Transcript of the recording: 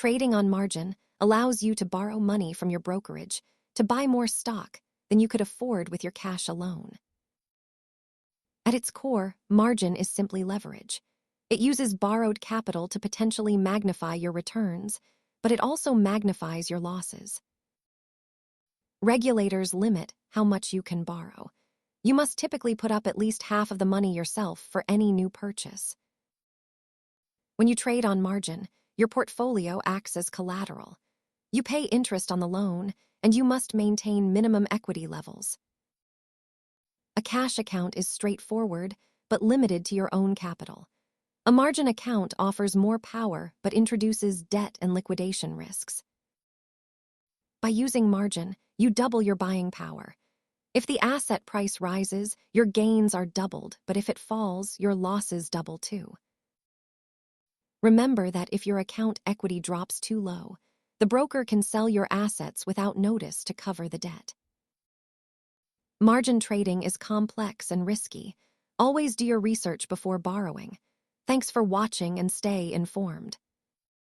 Trading on margin allows you to borrow money from your brokerage to buy more stock than you could afford with your cash alone. At its core, margin is simply leverage. It uses borrowed capital to potentially magnify your returns, but it also magnifies your losses. Regulators limit how much you can borrow. You must typically put up at least half of the money yourself for any new purchase. When you trade on margin, your portfolio acts as collateral. You pay interest on the loan, and you must maintain minimum equity levels. A cash account is straightforward, but limited to your own capital. A margin account offers more power, but introduces debt and liquidation risks. By using margin, you double your buying power. If the asset price rises, your gains are doubled, but if it falls, your losses double too. Remember that if your account equity drops too low, the broker can sell your assets without notice to cover the debt. Margin trading is complex and risky. Always do your research before borrowing. Thanks for watching and stay informed.